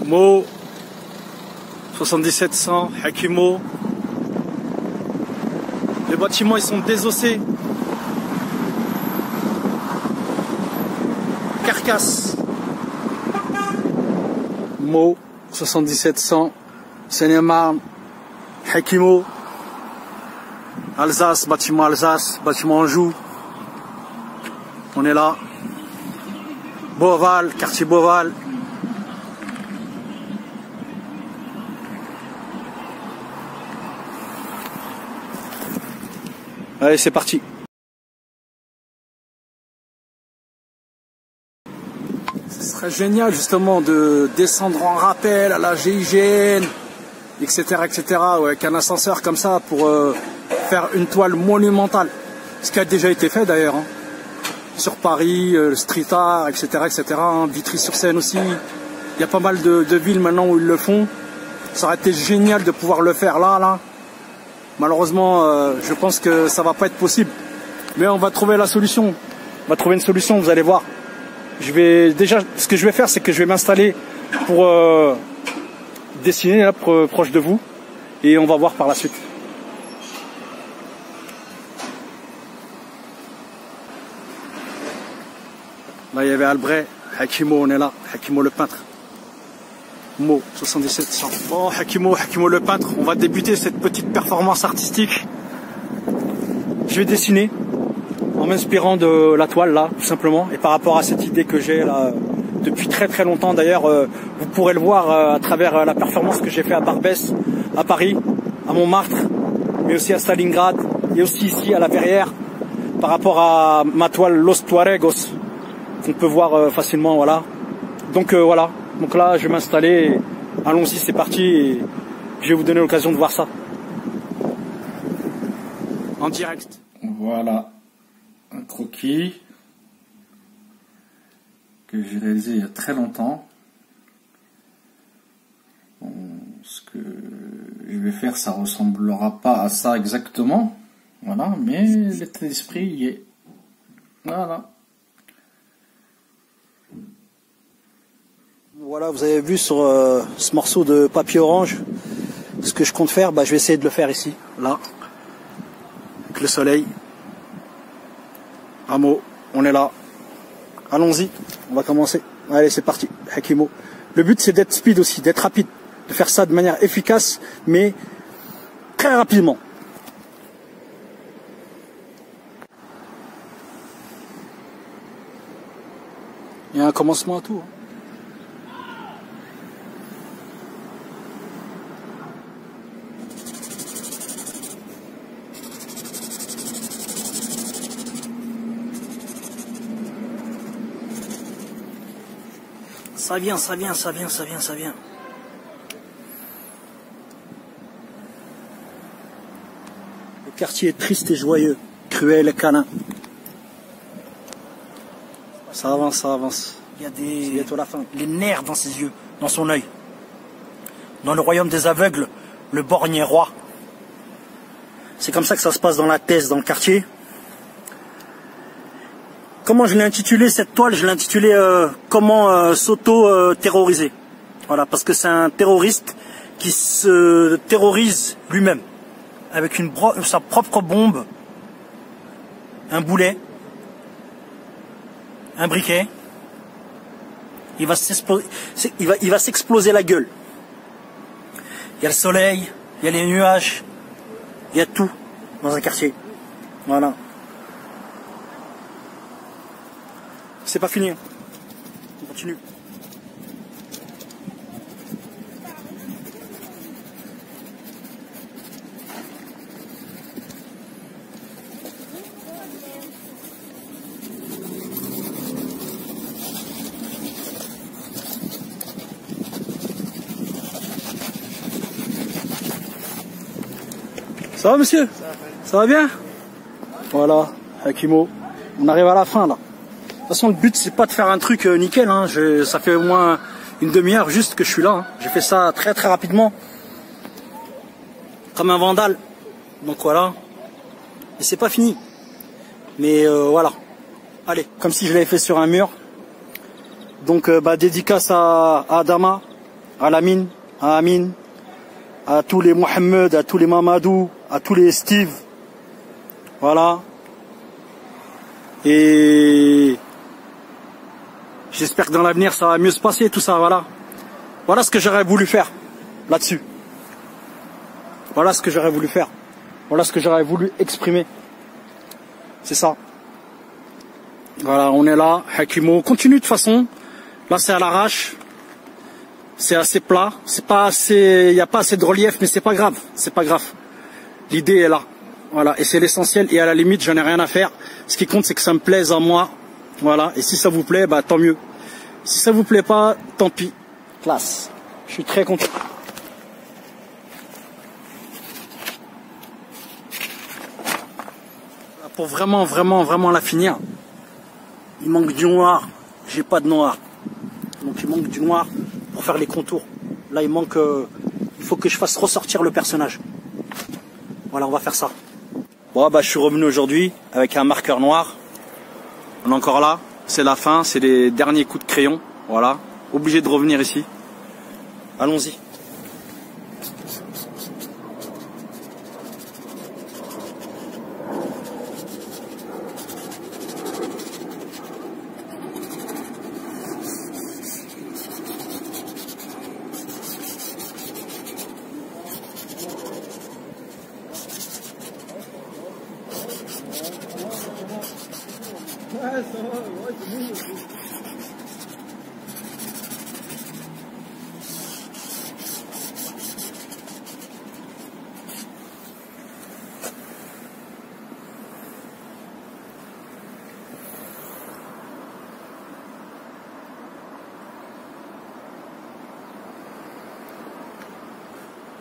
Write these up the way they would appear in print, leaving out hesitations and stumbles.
Mo 7700, Hakimo. Les bâtiments ils sont désossés. Carcasse. Mo 7700, Seine-et-Marne, Hakimo. Alsace, bâtiment Anjou. On est là. Beauval, quartier Beauval. Allez, c'est parti. Ce serait génial justement de descendre en rappel à la GIGN, etc., etc., ouais, avec un ascenseur comme ça pour faire une toile monumentale. Ce qui a déjà été fait d'ailleurs, hein. Sur Paris, le street art, etc., etc., hein, Vitry-sur-Seine aussi. Il y a pas mal de villes maintenant où ils le font. Ça aurait été génial de pouvoir le faire là. Malheureusement, je pense que ça va pas être possible. Mais on va trouver la solution. On va trouver une solution, vous allez voir. Ce que je vais faire, c'est que je vais m'installer pour dessiner là, proche de vous. Et on va voir par la suite. Là, il y avait Albret, Hakimo, on est là. Hakimo le peintre. Mo 7700. Bon, Hakimo le peintre, on va débuter cette petite performance artistique. Je vais dessiner en m'inspirant de la toile là, tout simplement, et par rapport à cette idée que j'ai là depuis très très longtemps. D'ailleurs, vous pourrez le voir à travers la performance que j'ai fait à Barbès, à Paris, à Montmartre, mais aussi à Stalingrad, et aussi ici à La Verrière, par rapport à ma toile Los Tuaregos, qu'on peut voir facilement, voilà. Donc voilà. Donc là, je vais m'installer. Allons-y, c'est parti. Et je vais vous donner l'occasion de voir ça. En direct. Voilà. Un croquis que j'ai réalisé il y a très longtemps. Bon, ce que je vais faire, ça ressemblera pas à ça exactement. Voilà, mais l'état d'esprit y est. Voilà. Voilà, vous avez vu sur ce morceau de papier orange, ce que je compte faire, je vais essayer de le faire ici, là, avec le soleil. Amo, on est là. Allons-y, on va commencer. Allez, c'est parti, Hakimo. Le but, c'est d'être speed aussi, d'être rapide, de faire ça de manière efficace, mais très rapidement. Il y a un commencement à tout. Hein. Ça vient. Le quartier est triste et joyeux, cruel et câlin. Ça avance. Il y a bientôt la fin. Les nerfs dans ses yeux, dans son œil. Dans le royaume des aveugles, le borgne est roi. C'est comme ça que ça se passe dans la thèse, dans le quartier. Comment je l'ai intitulé cette toile? Je l'ai intitulé comment s'auto-terroriser. Voilà, parce que c'est un terroriste qui se terrorise lui-même avec sa propre bombe, un boulet, un briquet. Il va s'exploser la gueule. Il y a le soleil, il y a les nuages, il y a tout dans un quartier. Voilà. C'est pas fini. On continue. Ça va, monsieur? Ça va bien? Voilà, Hakimo. On arrive à la fin là. De toute façon, le but, c'est pas de faire un truc nickel. Hein. Ça fait au moins une demi-heure juste que je suis là. Hein. J'ai fait ça très très rapidement. Comme un vandale. Donc voilà. Et c'est pas fini. Mais voilà. Allez, comme si je l'avais fait sur un mur. Donc dédicace à Adama, à Lamine, à Amin, à tous les Mohamed, à tous les Mamadou, à tous les Steve. Voilà. Et j'espère que dans l'avenir ça va mieux se passer, tout ça, voilà. Voilà ce que j'aurais voulu faire là-dessus. Voilà ce que j'aurais voulu faire. Voilà ce que j'aurais voulu exprimer. C'est ça. Voilà, on est là. Hakimo continue de toute façon. Là, c'est à l'arrache. C'est assez plat. C'est pas assez. Il n'y a pas assez de relief, mais c'est pas grave. C'est pas grave. L'idée est là. Voilà. Et c'est l'essentiel. Et à la limite, j'en ai rien à faire. Ce qui compte, c'est que ça me plaise à moi. Voilà. Et si ça vous plaît, bah tant mieux. Si ça vous plaît pas, tant pis. Classe. Je suis très content. Pour vraiment la finir, il manque du noir. J'ai pas de noir. Donc il manque du noir pour faire les contours. Là il manque... il faut que je fasse ressortir le personnage. Voilà, on va faire ça. Bon bah je suis revenu aujourd'hui avec un marqueur noir. On est encore là. C'est la fin, c'est les derniers coups de crayon. Voilà. Obligé de revenir ici. Allons-y.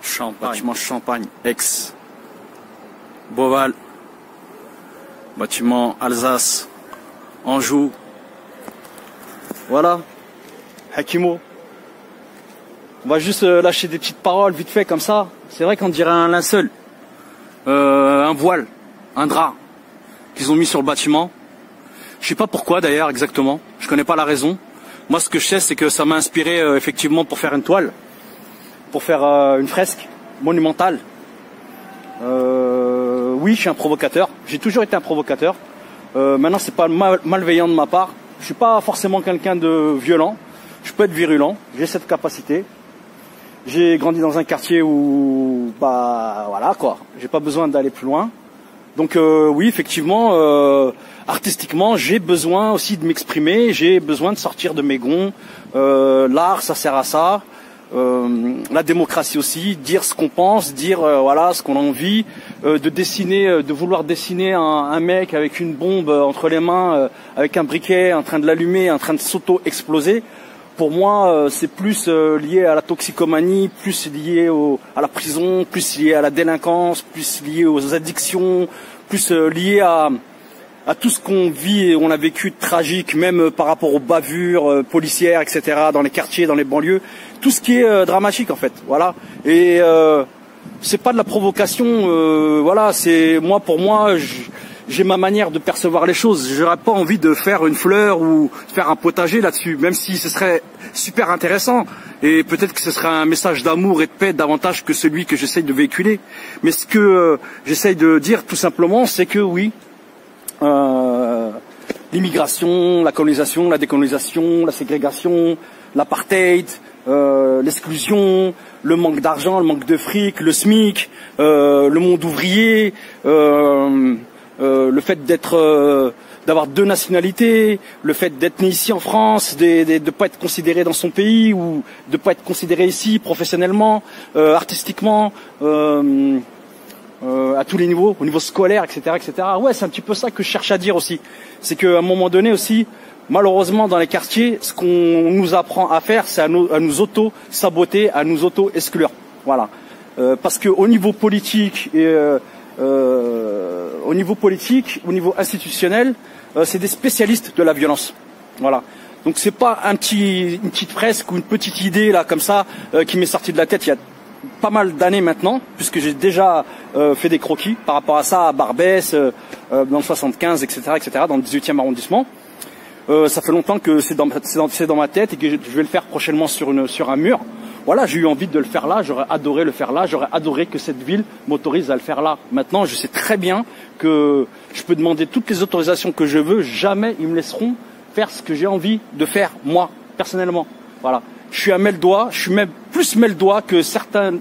Champagne. Bâtiment Champagne, Aix, Beauval, bâtiment Alsace, Anjou. Voilà, Hakimo. On va juste lâcher des petites paroles vite fait comme ça. C'est vrai qu'on dirait un linceul, un voile, un drap qu'ils ont mis sur le bâtiment. Je sais pas pourquoi d'ailleurs exactement, je connais pas la raison. Moi ce que je sais c'est que ça m'a inspiré effectivement pour faire une toile, pour faire une fresque monumentale. Oui, je suis un provocateur, j'ai toujours été un provocateur. Maintenant c'est pas malveillant de ma part. Je suis pas forcément quelqu'un de violent, je peux être virulent, j'ai cette capacité. J'ai grandi dans un quartier où, bah voilà quoi, j'ai pas besoin d'aller plus loin. Donc oui, effectivement, artistiquement, j'ai besoin aussi de m'exprimer, j'ai besoin de sortir de mes gonds. L'art, ça sert à ça. La démocratie aussi, dire ce qu'on pense, dire voilà ce qu'on a envie, de dessiner, de vouloir dessiner un mec avec une bombe entre les mains, avec un briquet en train de l'allumer, en train de s'auto-exploser. Pour moi, c'est plus lié à la toxicomanie, plus lié à la prison, plus lié à la délinquance, plus lié aux addictions, plus lié à tout ce qu'on vit et on a vécu de tragique, même par rapport aux bavures policières, etc., dans les quartiers, dans les banlieues, tout ce qui est dramatique en fait, voilà. Et c'est pas de la provocation, voilà, c'est moi pour moi, j'ai ma manière de percevoir les choses. J'aurais pas envie de faire une fleur ou de faire un potager là-dessus, même si ce serait super intéressant et peut-être que ce serait un message d'amour et de paix davantage que celui que j'essaye de véhiculer. Mais ce que j'essaye de dire tout simplement, c'est que oui. L'immigration, la colonisation, la décolonisation, la ségrégation, l'apartheid, l'exclusion, le manque d'argent, le manque de fric, le SMIC, le monde ouvrier, le fait d'avoir deux nationalités, le fait d'être né ici en France, de pas être considéré dans son pays ou de pas être considéré ici professionnellement, artistiquement. À tous les niveaux, au niveau scolaire, etc., etc. Ouais, c'est un petit peu ça que je cherche à dire aussi. C'est qu'à un moment donné aussi, malheureusement dans les quartiers, ce qu'on nous apprend à faire, c'est à nous auto-saboter, à nous auto-exclure. Voilà. Parce que au niveau politique et au niveau institutionnel, c'est des spécialistes de la violence. Voilà. Donc c'est pas une petite fresque ou une petite idée là comme ça qui m'est sortie de la tête il y a pas mal d'années maintenant, puisque j'ai déjà fait des croquis par rapport à ça à Barbès, dans le 75, etc., dans le 18e arrondissement. Ça fait longtemps que c'est dans ma tête et que je vais le faire prochainement sur un mur voilà, j'ai eu envie de le faire là, j'aurais adoré le faire là, j'aurais adoré que cette ville m'autorise à le faire là. Maintenant, je sais très bien que je peux demander toutes les autorisations que je veux, jamais ils me laisseront faire ce que j'ai envie de faire, moi, personnellement. Voilà. Je suis à Meldois, je suis même plus Meldois que certaines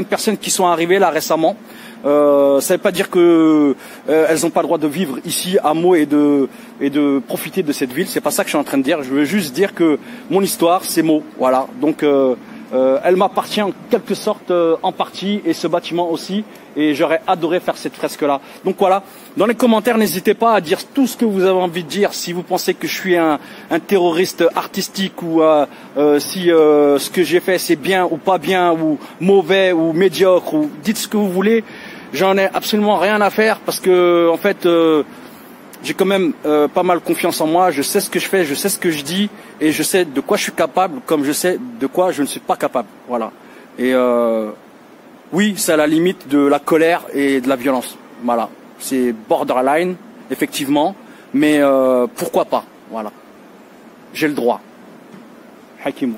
personnes qui sont arrivées là récemment. Ça ne veut pas dire que elles n'ont pas le droit de vivre ici à Meaux et de profiter de cette ville. C'est pas ça que je suis en train de dire. Je veux juste dire que mon histoire, c'est Meaux. Voilà. Donc elle m'appartient en quelque sorte en partie et ce bâtiment aussi. Et j'aurais adoré faire cette fresque-là. Donc voilà. Dans les commentaires, n'hésitez pas à dire tout ce que vous avez envie de dire. Si vous pensez que je suis un terroriste artistique ou si ce que j'ai fait c'est bien ou pas bien ou mauvais ou médiocre ou dites ce que vous voulez. J'en ai absolument rien à faire parce que en fait j'ai quand même pas mal confiance en moi. Je sais ce que je fais, je sais ce que je dis et je sais de quoi je suis capable comme je sais de quoi je ne suis pas capable. Voilà. Et oui, c'est à la limite de la colère et de la violence. Voilà. C'est borderline, effectivement, mais pourquoi pas. Voilà. J'ai le droit. Hakimou.